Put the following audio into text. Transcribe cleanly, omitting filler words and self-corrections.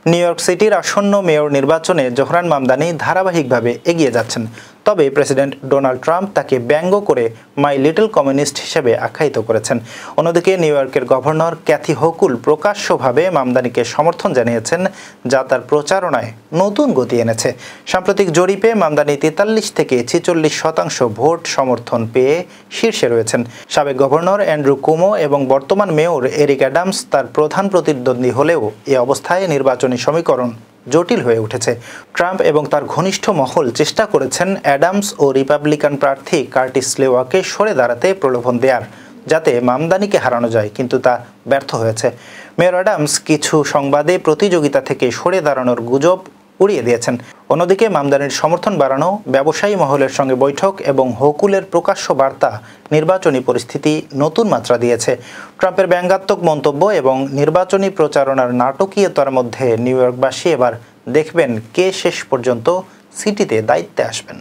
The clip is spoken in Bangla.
নিউ ইয়র্ক সিটির আসন্ন মেয়র নির্বাচনে জোহরান মামদানি ধারাবাহিকভাবে এগিয়ে যাচ্ছেন। তবে প্রেসিডেন্ট ডোনাল্ড ট্রাম্প তাকে ব্যঙ্গ করে মাই লিটল কমিউনিস্ট হিসেবে আখ্যায়িত করেছেন। অন্যদিকে নিউ ইয়র্কের গভর্নর ক্যাথি হোকুল প্রকাশ্যভাবে মামদানিকে সমর্থন জানিয়েছেন, যা তার প্রচারণায় নতুন গতি এনেছে। সাম্প্রতিক জরিপে মামদানি 43 থেকে 46% ভোট সমর্থন পেয়ে শীর্ষে রয়েছেন। সাবেক গভর্নর অ্যান্ড্রু কুমো এবং বর্তমান মেয়র এরিক অ্যাডামস তার প্রধান প্রতিদ্বন্দ্বী হলেও এ অবস্থায় নির্বাচনী সমীকরণ জটিল হয়ে উঠেছে। ট্রাম্প এবং তার ঘনিষ্ঠ মহল চেষ্টা করেছেন অ্যাডামস ও রিপাবলিকান প্রার্থী কার্টিস স্লেওয়াকে সরে দাঁড়াতে প্রলোভন দেওয়ার, যাতে মামদানিকে হারানো যায়, কিন্তু তা ব্যর্থ হয়েছে। মেয়র অ্যাডামস কিছু সংবাদে প্রতিযোগিতা থেকে সরে দাঁড়ানোর গুজব উড়িয়ে দিয়েছেন। অন্যদিকে মামদানির সমর্থন বাড়ানো, ব্যবসায়ী মহলের সঙ্গে বৈঠক এবং হোকুলের প্রকাশ্য বার্তা নির্বাচনী পরিস্থিতি নতুন মাত্রা দিয়েছে। ট্রাম্পের ব্যঙ্গাত্মক মন্তব্য এবং নির্বাচনী প্রচারণার নাটকীয়তার মধ্যে নিউ ইয়র্কবাসী এবার দেখবেন কে শেষ পর্যন্ত সিটিতে দায়িত্বে আসবেন।